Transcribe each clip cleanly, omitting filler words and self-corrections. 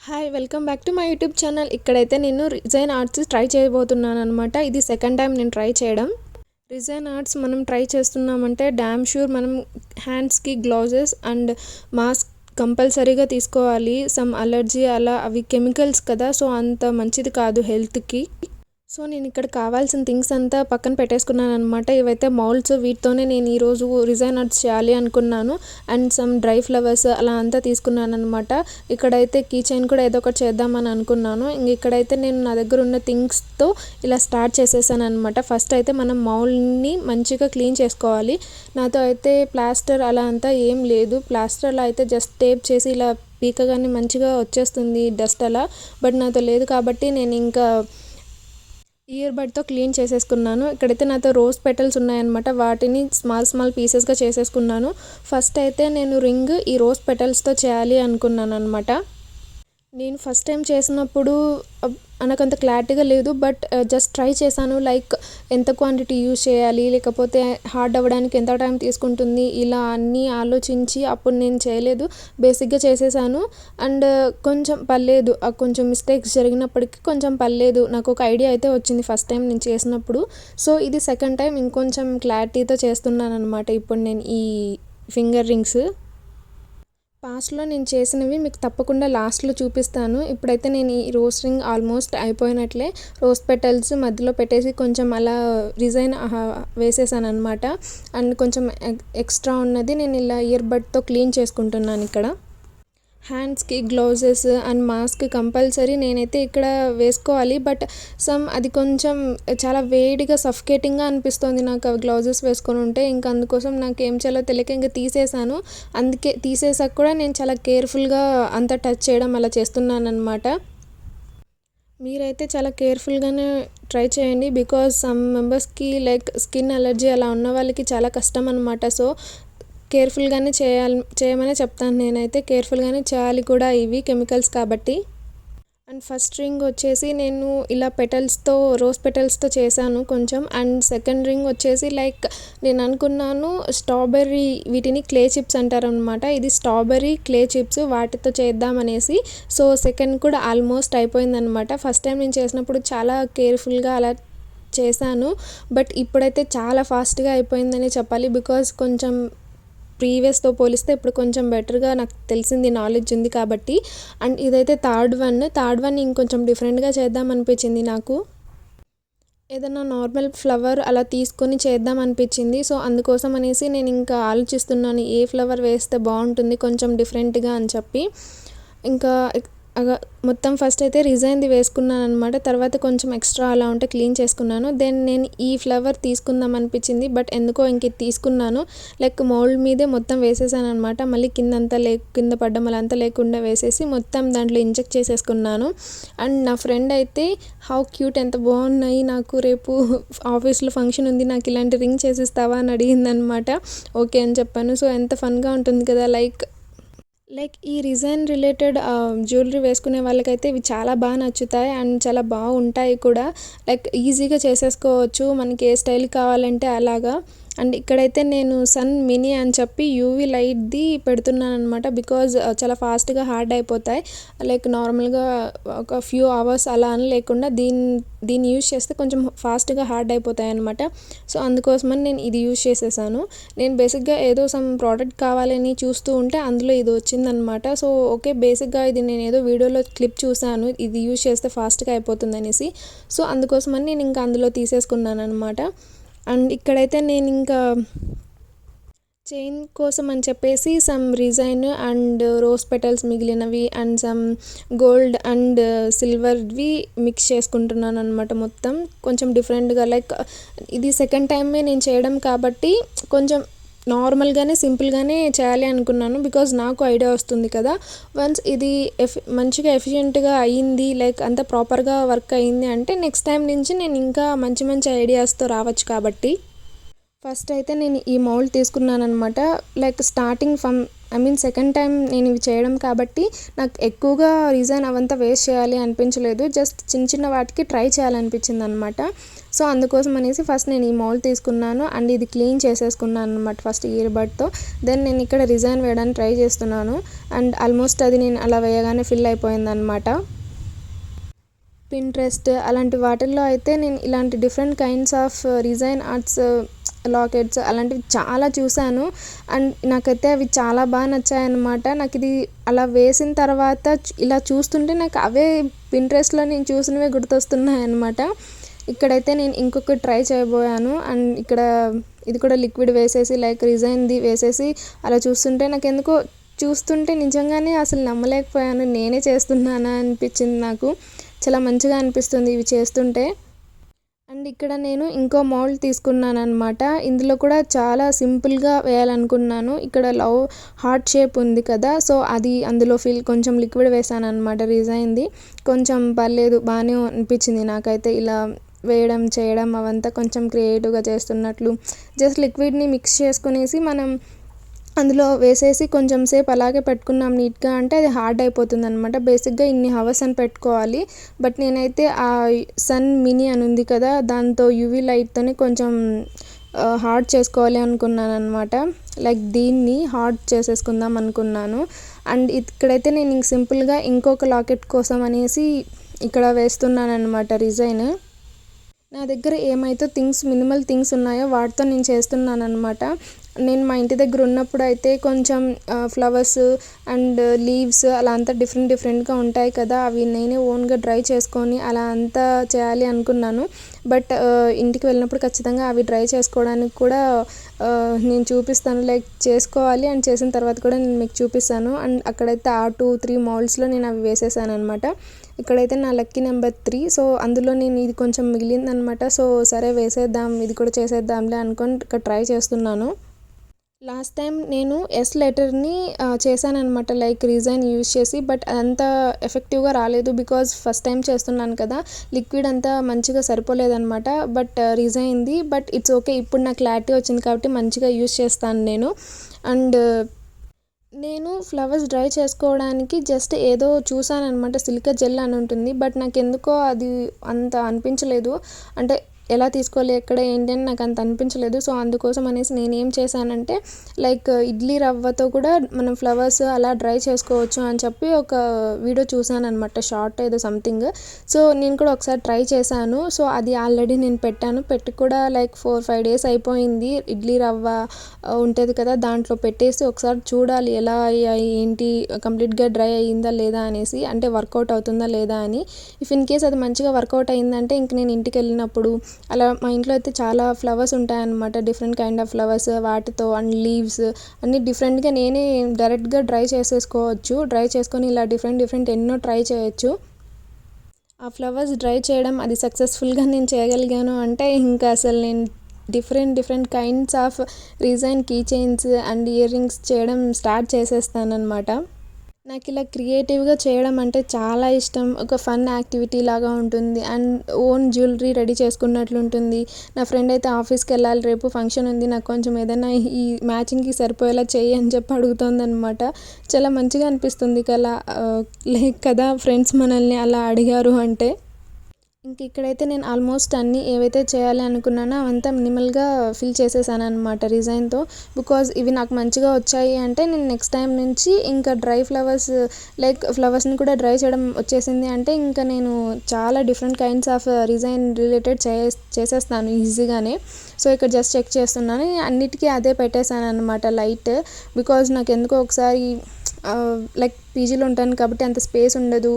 Hi welcome back to my YouTube channel. ఇక్కడైతే నేను resign arts try చేయబోతున్నాను అనమాట. ఇది సెకండ్ టైం నేను ట్రై చేయడం. రిజైన్ ఆర్ట్స్ మనం ట్రై చేస్తున్నామంటే డ్యామ్ షూర్ మనం హ్యాండ్స్కి గ్లౌజెస్ అండ్ మాస్క్ కంపల్సరీగా తీసుకోవాలి. సమ్ అలర్జీ అలా అవి కెమికల్స్ కదా, సో అంత మంచిది కాదు హెల్త్కి. సో నేను ఇక్కడ కావాల్సిన థింగ్స్ అంతా పక్కన పెట్టేసుకున్నాను అనమాట. ఇవైతే మౌల్డ్స్, వీటితోనే నేను ఈరోజు రిజైన్ ఆర్ట్స్ చేయాలి అనుకున్నాను. అండ్ సమ్ డ్రై ఫ్లవర్స్ అలా అంతా తీసుకున్నాను అనమాట. ఇక్కడైతే కీ చైన్ కూడా ఏదో ఒకటి చేద్దామని అనుకున్నాను. ఇక్కడైతే నేను నా దగ్గర ఉన్న థింగ్స్తో ఇలా స్టార్ట్ చేసేసాను అనమాట. ఫస్ట్ అయితే మనం మౌల్డ్ని మంచిగా క్లీన్ చేసుకోవాలి. నాతో అయితే ప్లాస్టర్ అలా అంతా ఏం లేదు. ప్లాస్టర్ అలా అయితే జస్ట్ టేప్ చేసి ఇలా పీకగానే మంచిగా వచ్చేస్తుంది డస్ట్ అలా. బట్ నాతో లేదు కాబట్టి నేను ఇంకా ఇయర్ బడ్తో క్లీన్ చేసేసుకున్నాను. ఇక్కడైతే నాతో రోజ్ పెటల్స్ ఉన్నాయన్నమాట. వాటిని స్మాల్ పీసెస్గా చేసేసుకున్నాను. ఫస్ట్ అయితే నేను రింగ్ ఈ రోజ్ పెటల్స్తో చేయాలి అనుకున్నాను అనమాట. నేను ఫస్ట్ టైం చేసినప్పుడు నాకంత క్లారిటీగా లేదు, బట్ జస్ట్ ట్రై చేశాను. లైక్ ఎంత క్వాంటిటీ యూజ్ చేయాలి, లేకపోతే హార్డ్ అవ్వడానికి ఎంత టైం తీసుకుంటుంది, ఇలా అన్నీ ఆలోచించి అప్పుడు నేను చేయలేదు. బేసిక్గా చేసేసాను. అండ్ కొంచెం పర్లేదు, కొంచెం మిస్టేక్స్ జరిగినప్పటికీ కొంచెం పర్లేదు. నాకు ఒక ఐడియా అయితే వచ్చింది ఫస్ట్ టైం నేను చేసినప్పుడు. సో ఇది సెకండ్ టైం ఇంకొంచెం క్లారిటీతో చేస్తున్నాను అనమాట ఇప్పుడు నేను ఈ ఫింగర్ రింగ్స్. పాస్ట్లో నేను చేసినవి మీకు తప్పకుండా లాస్ట్లో చూపిస్తాను. ఇప్పుడైతే నేను ఈ రోజ్ రింగ్ ఆల్మోస్ట్ అయిపోయినట్లే. రోజ్ పెటల్స్ మధ్యలో పెట్టేసి కొంచెం అలా డిజైన్ వేసేసాను అనమాట. అండ్ కొంచెం ఎక్స్ట్రా ఉన్నది నేను ఇలా ఇయర్ బడ్తో క్లీన్ చేసుకుంటున్నాను. ఇక్కడ హ్యాండ్స్కి గ్లౌజెస్ అండ్ మాస్క్ కంపల్సరీ నేనైతే ఇక్కడ వేసుకోవాలి. బట్ అది కొంచెం చాలా వేడిగా సఫికేటింగ్గా అనిపిస్తుంది నాకు అవి గ్లౌజెస్ వేసుకొని ఉంటే. ఇంకా అందుకోసం నాకు ఏం చేయాలో తెలియక ఇంకా తీసేసాను. అందుకే తీసేసాక కూడా నేను చాలా కేర్ఫుల్గా అంతా టచ్ చేయడం అలా చేస్తున్నాను అనమాట. మీరైతే చాలా కేర్ఫుల్గానే ట్రై చేయండి. బికాజ్ సమ్ మెంబర్స్కి లైక్ స్కిన్ అలర్జీ అలా ఉన్న వాళ్ళకి చాలా కష్టం అనమాట. సో కేర్ఫుల్గానే చేయమనే చెప్తాను. నేనైతే కేర్ఫుల్గానే చేయాలి కూడా, ఇవి కెమికల్స్ కాబట్టి. అండ్ ఫస్ట్ రింగ్ వచ్చేసి నేను ఇలా పెటల్స్తో రోజ్ పెటల్స్తో చేశాను కొంచెం. అండ్ సెకండ్ రింగ్ వచ్చేసి లైక్ నేను అనుకున్నాను స్ట్రాబెర్రీ, వీటిని క్లే చిప్స్ అంటారనమాట. ఇది స్ట్రాబెర్రీ క్లే చిప్స్, వాటితో చేద్దామనేసి. సో సెకండ్ కూడా ఆల్మోస్ట్ అయిపోయిందనమాట. ఫస్ట్ టైం నేను చేసినప్పుడు చాలా కేర్ఫుల్గా అలా చేశాను. బట్ ఇప్పుడైతే చాలా ఫాస్ట్గా అయిపోయిందని చెప్పాలి. బికాజ్ కొంచెం ప్రీవియస్తో పోలిస్తే ఇప్పుడు కొంచెం బెటర్గా నాకు తెలిసింది, నాలెడ్జ్ ఉంది కాబట్టి. అండ్ ఇదైతే థర్డ్ వన్ ఇంకొంచెం డిఫరెంట్గా చేద్దాం అనిపించింది నాకు. ఏదన్నా నార్మల్ ఫ్లవర్ అలా తీసుకొని చేద్దాం అనిపించింది. సో అందుకోసం అనేసి నేను ఇంకా ఆలోచిస్తున్నాను ఏ ఫ్లవర్ వేస్తే బాగుంటుంది కొంచెం డిఫరెంట్గా అని చెప్పి. ఇంకా మొత్తం ఫస్ట్ అయితే రిజైన్ది వేసుకున్నాను అనమాట. తర్వాత కొంచెం ఎక్స్ట్రా అలా ఉంటే క్లీన్ చేసుకున్నాను. దెన్ నేను ఈ ఫ్లవర్ తీసుకుందాం అనిపించింది, బట్ ఎందుకో ఇంక ఇది తీసుకున్నాను. లైక్ మౌల్డ్ మీదే మొత్తం వేసేసాను అనమాట. మళ్ళీ కింద పడ్డం అలా అంతా లేకుండా వేసేసి మొత్తం దాంట్లో ఇంజెక్ట్ చేసేసుకున్నాను. అండ్ నా ఫ్రెండ్ అయితే హౌ క్యూట్, ఎంత బాగున్నాయి, నాకు రేపు ఆఫీస్లో ఫంక్షన్ ఉంది, నాకు ఇలాంటి రింగ్ చేసిస్తావా అని అడిగిందనమాట. ఓకే అని చెప్పాను. సో ఎంత ఫన్గా ఉంటుంది కదా. లైక్ ఈ రిజైన్ రిలేటెడ్ జ్యువెలరీ వేసుకునే వాళ్ళకైతే ఇవి చాలా బాగా నచ్చుతాయి అండ్ చాలా బాగుంటాయి కూడా. లైక్ ఈజీగా చేసేసుకోవచ్చు మనకి ఏ స్టైల్ కావాలంటే అలాగా. అండ్ ఇక్కడైతే నేను సన్ మినీ అని చెప్పి యూవీ లైట్ది పెడుతున్నాను అనమాట. బికాజ్ చాలా ఫాస్ట్గా హార్డ్ అయిపోతాయి. లైక్ నార్మల్గా ఒక ఫ్యూ అవర్స్ అలా అని లేకుండా దీన్ని యూజ్ చేస్తే కొంచెం ఫాస్ట్గా హార్డ్ అయిపోతాయి అనమాట. సో అందుకోసమని నేను ఇది యూజ్ చేసేసాను. నేను బేసిక్గా ఏదో సమ్ ప్రోడక్ట్ కావాలని చూస్తూ ఉంటే అందులో ఇది వచ్చిందనమాట. సో ఓకే, బేసిక్గా ఇది నేను ఏదో వీడియోలో క్లిప్ చూసాను, ఇది యూజ్ చేస్తే ఫాస్ట్గా అయిపోతుంది అనేసి. సో అందుకోసమని నేను ఇంకా అందులో తీసేసుకున్నాను అనమాట. అండ్ ఇక్కడైతే నేను ఇంకా చైన్ కోసం అని చెప్పేసి some resin and rose petals మిగిలినవి అండ్ సమ్ గోల్డ్ అండ్ సిల్వర్వి మిక్స్ చేసుకుంటున్నాను అనమాట. మొత్తం కొంచెం డిఫరెంట్గా, లైక్ ఇది సెకండ్ టైమే నేను చేయడం కాబట్టి కొంచెం నార్మల్గానే సింపుల్గానే చేయాలి అనుకున్నాను. బికాజ్ నాకు ఐడియా వస్తుంది కదా. వన్స్ ఇది మంచిగా ఎఫిషియెంట్గా అయ్యింది, లైక్ అంత ప్రాపర్గా వర్క్ అయ్యింది అంటే నెక్స్ట్ టైం నుంచి నేను ఇంకా మంచి ఐడియాస్తో రావచ్చు కాబట్టి. ఫస్ట్ అయితే నేను ఈ మౌల్డ్ తీసుకున్నాననమాట. లైక్ స్టార్టింగ్ సెకండ్ టైం నేను ఇవి చేయడం కాబట్టి నాకు ఎక్కువగా రిజైన్ అవంతా వేస్ట్ చేయాలి అనిపించలేదు. జస్ట్ చిన్న చిన్న వాటికి ట్రై చేయాలనిపించిందనమాట. సో అందుకోసం అనేసి ఫస్ట్ నేను ఈ మౌల్డ్ తీసుకున్నాను అండ్ ఇది క్లీన్ చేసేసుకున్నాను అనమాట ఫస్ట్ ఇయర్ బడ్తో. దెన్ నేను ఇక్కడ రిజైన్ వేయడానికి ట్రై చేస్తున్నాను అండ్ ఆల్మోస్ట్ అది నేను అలా వేయగానే ఫిల్ అయిపోయిందనమాట. పింట్రెస్ట్ అలాంటి వాటిల్లో అయితే నేను ఇలాంటి different kinds of resign arts lockets అలాంటివి చాలా చూశాను అండ్ నాకైతే అవి చాలా బాగా నచ్చాయన్నమాట. నాకు ఇది అలా వేసిన తర్వాత ఇలా చూస్తుంటే నాకు అవే పింట్రెస్ట్లో నేను చూసినవే గుర్తొస్తున్నాయి అన్నమాట. ఇక్కడైతే నేను ఇంకొకటి ట్రై చేయబోయాను అండ్ ఇక్కడ ఇది కూడా లిక్విడ్ వేసేసి లైక్ రిజైన్ది వేసేసి అలా చూస్తుంటే నాకు ఎందుకో చూస్తుంటే నిజంగానే అసలు నమ్మలేకపోయాను, నేనే చేస్తున్నానా అనిపించింది. నాకు చాలా మంచిగా అనిపిస్తుంది ఇవి చేస్తుంటే. అండ్ ఇక్కడ నేను ఇంకో మౌల్డ్ తీసుకున్నాను అనమాట. ఇందులో కూడా చాలా సింపుల్గా వేయాలనుకున్నాను. ఇక్కడ లవ్ హార్ట్ షేప్ ఉంది కదా, సో అది అందులో కొంచెం లిక్విడ్ వేసాను అనమాట రిజైన్ది. కొంచెం పర్లేదు, బాగానే అనిపించింది నాకైతే ఇలా వేయడం చేయడం అవంతా కొంచెం క్రియేటివ్గా చేస్తున్నట్లు. జస్ట్ లిక్విడ్ని మిక్స్ చేసుకునేసి మనం అందులో వేసేసి కొంచెం సేపు అలాగే పెట్టుకున్నాం నీట్గా అంటే అది హార్డ్ అయిపోతుంది అనమాట. బేసిక్గా ఇన్ని హవర్స్ అని పెట్టుకోవాలి, బట్ నేనైతే ఆ సన్ మినీ అని ఉంది కదా దాంతో యూవీ లైట్తోనే కొంచెం హార్డ్ చేసుకోవాలి అనుకున్నాను అనమాట. లైక్ దీన్ని హార్డ్ చేసేసుకుందాం అనుకున్నాను. అండ్ ఇక్కడైతే నేను ఇంక సింపుల్గా ఇంకొక లాకెట్ కోసం అనేసి ఇక్కడ వేస్తున్నాను అనమాట రిజైన్. నా దగ్గర ఏమైతే మినిమల్ థింగ్స్ ఉన్నాయో వాటితో నేను చేస్తున్నాను అనమాట. నేను మా ఇంటి దగ్గర ఉన్నప్పుడు అయితే కొంచెం ఫ్లవర్స్ అండ్ లీవ్స్ అలా అంతా డిఫరెంట్గా ఉంటాయి కదా, అవి నేనే ఓన్గా డ్రై చేసుకొని అలా అంతా చేయాలి అనుకున్నాను. బట్ ఇంటికి వెళ్ళినప్పుడు ఖచ్చితంగా అవి డ్రై చేసుకోవడానికి కూడా నేను చూపిస్తాను, లైక్ చేసుకోవాలి అండ్ చేసిన తర్వాత కూడా నేను మీకు చూపిస్తాను. అండ్ అక్కడైతే ఆ 2-3 మౌల్డ్స్లో నేను అవి వేసేసాను అనమాట. ఇక్కడైతే నా లక్కీ నెంబర్ 3, సో అందులో నేను ఇది కొంచెం మిగిలిందనమాట. సో సరే వేసేద్దాం, ఇది కూడా చేసేద్దాంలే అనుకొని ఇక్కడ ట్రై చేస్తున్నాను. లాస్ట్ టైం నేను ఎస్ లెటర్ని చేశానమాట లైక్ రిజైన్ యూజ్ చేసి, బట్ అదంతా ఎఫెక్టివ్గా రాలేదు బికాజ్ ఫస్ట్ టైం చేస్తున్నాను కదా, లిక్విడ్ అంతా మంచిగా సరిపోలేదనమాట. బట్ రిజైన్ది బట్ ఇట్స్ ఓకే, ఇప్పుడు నాకు క్లారిటీ వచ్చింది కాబట్టి మంచిగా యూజ్ చేస్తాను నేను. అండ్ నేను ఫ్లవర్స్ డ్రై చేసుకోవడానికి జస్ట్ ఏదో చూసానమాట, సిలికా జెల్ అని ఉంటుంది, బట్ నాకు ఎందుకో అది అంత అనిపించలేదు. అంటే ఎలా తీసుకోవాలి ఎక్కడ ఏంటి అని నాకు అంత అనిపించలేదు. సో అందుకోసం అనేసి నేను ఏం చేశానంటే లైక్ ఇడ్లీ రవ్వతో కూడా మనం ఫ్లవర్స్ అలా డ్రై చేసుకోవచ్చు అని చెప్పి ఒక వీడియో చూసాను అనమాట, షార్ట్ ఏదో సంథింగ్. సో నేను కూడా ఒకసారి ట్రై చేశాను. సో అది ఆల్రెడీ నేను పెట్టి కూడా లైక్ 4-5 డేస్ అయిపోయింది. ఇడ్లీ రవ్వ ఉంటుంది కదా దాంట్లో పెట్టేసి ఒకసారి చూడాలి ఎలా అయ్యాయి ఏంటి, కంప్లీట్గా డ్రై అయ్యిందా లేదా అనేసి, అంటే వర్కౌట్ అవుతుందా లేదా అని. ఇఫ్ ఇన్ కేస్ అది మంచిగా వర్కౌట్ అయిందంటే ఇంక నేను ఇంటికి వెళ్ళినప్పుడు అలా మా ఇంట్లో అయితే చాలా ఫ్లవర్స్ ఉంటాయన్నమాట, డిఫరెంట్ కైండ్ ఆఫ్ ఫ్లవర్స్, వాటితో అండ్ లీవ్స్ అన్నీ డిఫరెంట్గా నేనే డైరెక్ట్గా డ్రై చేసేసుకోవచ్చు. డ్రై చేసుకొని ఇలా డిఫరెంట్ ఎన్నో ట్రై చేయొచ్చు. ఆ ఫ్లవర్స్ డ్రై చేయడం అది సక్సెస్ఫుల్గా నేను చేయగలిగాను అంటే ఇంకా అసలు నేను different kinds of resin key chains and earrings చేయడం స్టార్ట్ చేసేస్తానమాట. నాకు ఇలా క్రియేటివ్గా చేయడం అంటే చాలా ఇష్టం. ఒక ఫన్ యాక్టివిటీ లాగా ఉంటుంది అండ్ ఓన్ జ్యువెలరీ రెడీ చేసుకున్నట్లు ఉంటుంది. నా ఫ్రెండ్ అయితే ఆఫీస్కి వెళ్ళాలి, రేపు ఫంక్షన్ ఉంది, నాకు కొంచెం ఏదైనా ఈ మ్యాచింగ్కి సరిపోయేలా చెయ్యి అని చెప్పి అడుగుతుంది అనమాట. చాలా మంచిగా అనిపిస్తుంది లైక్ కదా ఫ్రెండ్స్ మనల్ని అలా అడిగారు అంటే. ఇంక ఇక్కడైతే నేను ఆల్మోస్ట్ అన్నీ ఏవైతే చేయాలి అనుకున్నానో అవంతా మినిమల్గా ఫిల్ చేసేసాను అనమాట రిజైన్తో. బికాజ్ ఇవి నాకు మంచిగా వచ్చాయి అంటే నేను నెక్స్ట్ టైం నుంచి ఇంకా డ్రై ఫ్లవర్స్ లైక్ ఫ్లవర్స్ని కూడా డ్రై చేయడం వచ్చేసింది అంటే ఇంకా నేను చాలా different kinds of resign related చేసేస్తాను ఈజీగానే. సో ఇక్కడ జస్ట్ చెక్ చేస్తున్నాను, అన్నిటికీ అదే పెట్టేశాను అనమాట లైట్. బికాజ్ నాకు ఎందుకో ఒకసారి లైక్ పీజీలో ఉంటాను కాబట్టి అంత స్పేస్ ఉండదు.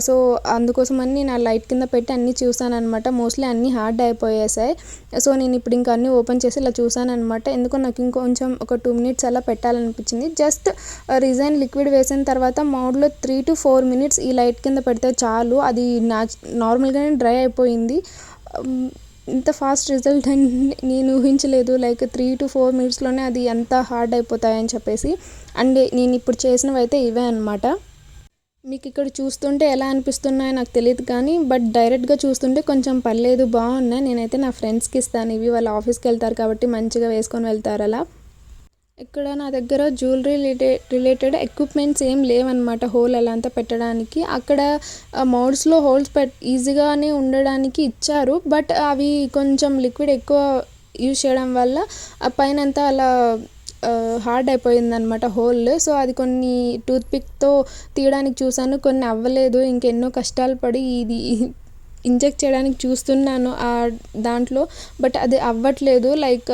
సో అందుకోసమని నేను ఆ లైట్ కింద పెట్టి అన్నీ చూసాను అనమాట. మోస్ట్లీ అన్నీ హార్డ్ అయిపోయేసాయి. సో నేను ఇప్పుడు ఇంకా అన్నీ ఓపెన్ చేసి ఇలా చూసాను అనమాట. ఎందుకో నాకు ఇంకొంచెం ఒక 2 minutes అలా పెట్టాలనిపించింది. జస్ట్ రిజైన్ లిక్విడ్ వేసిన తర్వాత మౌడ్లో 3 to 4 minutes ఈ లైట్ కింద పెడితే చాలు, అది నార్మల్గానే డ్రై అయిపోయింది. ఇంత ఫాస్ట్ రిజల్ట్ అని నేను ఊహించలేదు, లైక్ 3 to 4 minutesలోనే అది ఎంత హార్డ్ అయిపోతాయని చెప్పేసి. అండ్ నేను ఇప్పుడు చేసినవి అయితే ఇవే అనమాట. మీకు ఇక్కడ చూస్తుంటే ఎలా అనిపిస్తున్నాయో నాకు తెలియదు కానీ బట్ డైరెక్ట్గా చూస్తుంటే కొంచెం పర్లేదు, బాగున్నాయి. నేనైతే నా ఫ్రెండ్స్కి ఇస్తాను ఇవి, వాళ్ళ ఆఫీస్కి వెళ్తారు కాబట్టి మంచిగా వేసుకొని వెళ్తారు అలా. ఇక్కడ నా దగ్గర జ్యువెలరీ రిలేటెడ్ ఎక్విప్మెంట్స్ ఏం లేవన్నమాట హోల్ అలా అంతా పెట్టడానికి. అక్కడ మౌడ్స్లో హోల్స్ ఈజీగానే ఉండడానికి ఇచ్చారు, బట్ అవి కొంచెం లిక్విడ్ ఎక్కువ యూజ్ చేయడం వల్ల ఆ పైన అంతా అలా హార్డ్ అయిపోయిందనమాట హోల్. సో అది కొన్ని టూత్పిక్తో తీయడానికి చూసాను, కొన్ని అవ్వలేదు. ఇంకెన్నో కష్టాలు పడి ఇది ఇంజెక్ట్ చేయడానికి చూస్తున్నాను ఆ దాంట్లో, బట్ అది అవ్వట్లేదు. లైక్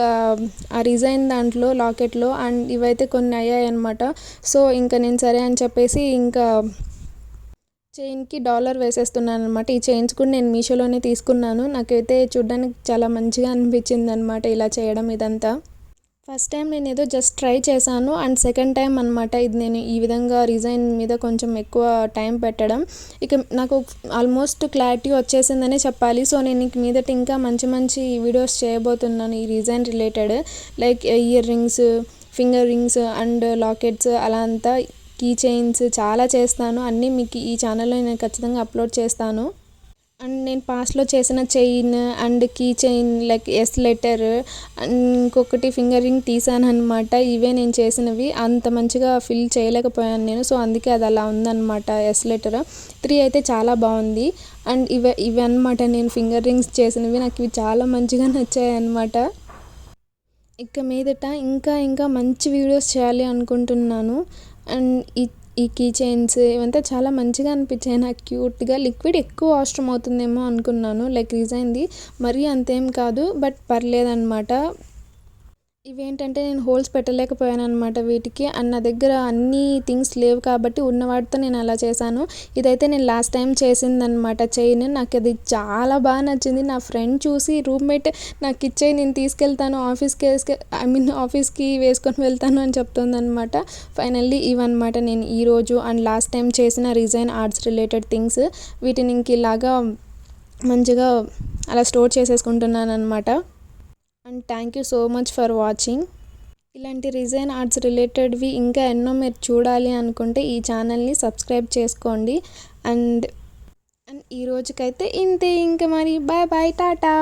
ఆ డిజైన్ దాంట్లో లాకెట్లో అండ్ ఇవైతే కొన్ని అయ్యాయి అనమాట. సో ఇంకా నేను సరే అని చెప్పేసి ఇంకా చైన్కి డాలర్ వేసేస్తున్నాను అనమాట. ఈ చైన్స్ కూడా నేను మీషోలోనే తీసుకున్నాను. నాకైతే చూడడానికి చాలా మంచిగా అనిపించింది అనమాట ఇలా చేయడం ఇదంతా. ఫస్ట్ టైం నేను ఏదో జస్ట్ ట్రై చేశాను అండ్ సెకండ్ టైం అనమాట ఇది నేను ఈ విధంగా డిజైన్ మీద కొంచెం ఎక్కువ టైం పెట్టడం. ఇక నాకు ఆల్మోస్ట్ క్లారిటీ వచ్చేసిందనే చెప్పాలి. సో నేను ఇంక మీదట ఇంకా మంచి మంచి వీడియోస్ చేయబోతున్నాను ఈ design related, like ear rings, finger rings and lockets అలా అంతా, కీ చైన్స్ చాలా చేస్తాను. అన్నీ మీకు ఈ ఛానల్లో నేను ఖచ్చితంగా అప్లోడ్ చేస్తాను. అండ్ నేను పాస్ట్లో చేసిన chain and key chain like S letter and ఇంకొకటి ఫింగర్ రింగ్ తీసాను అనమాట. ఇవే నేను చేసినవి. అంత మంచిగా ఫిల్ చేయలేకపోయాను నేను, సో అందుకే అది అలా ఉందన్నమాట. ఎస్ లెటర్ 3 అయితే చాలా బాగుంది. అండ్ ఇవి అనమాట నేను ఫింగర్ రింగ్స్ చేసినవి. నాకు ఇవి చాలా మంచిగా నచ్చాయి అన్నమాట. ఇక మీదట ఇంకా ఇంకా మంచి వీడియోస్ చేయాలి అనుకుంటున్నాను. అండ్ ఈ కీ చైన్స్ ఇవంతా చాలా మంచిగా అనిపించాయి నాకు, క్యూట్గా. లిక్విడ్ ఎక్కువ అవసరం అవుతుందేమో అనుకున్నాను, లైక్ డిజైన్ది మరీ అంతేం కాదు, బట్ పర్లేదన్నమాట. ఇవేంటంటే నేను హోల్స్ పెట్టలేకపోయాను అనమాట వీటికి. అండ్ నా దగ్గర అన్ని థింగ్స్ లేవు కాబట్టి ఉన్న వాటితో నేను అలా చేశాను. ఇదైతే నేను లాస్ట్ టైం చేసిందనమాట చైన్. నాకు అది చాలా బాగా నచ్చింది. నా ఫ్రెండ్ చూసి రూమ్మేట్ నాకు ఇచ్చే, నేను తీసుకెళ్తాను ఆఫీస్కి వేసుకొని వెళ్తాను అని చెప్తుందనమాట. ఫైనల్లీ ఇవన్నమాట నేను ఈరోజు అండ్ లాస్ట్ టైం చేసిన రిజైన్ ఆర్ట్స్ రిలేటెడ్ థింగ్స్. వీటిని ఇంక ఇలాగా మంచిగా అలా స్టోర్ చేసేసుకుంటున్నాను అనమాట. And thank you so much for watching. ఇలాంటి రిజైన్ ఆర్ట్స్ రిలేటెడ్వి ఇంకా ఎన్నో మీరు చూడాలి అనుకుంటే ఈ ఛానల్ని సబ్స్క్రైబ్ చేసుకోండి. అండ్ ఈ రోజుకైతే ఇంతే. ఇంకా మరి బాయ్ బాయ్, టాటా.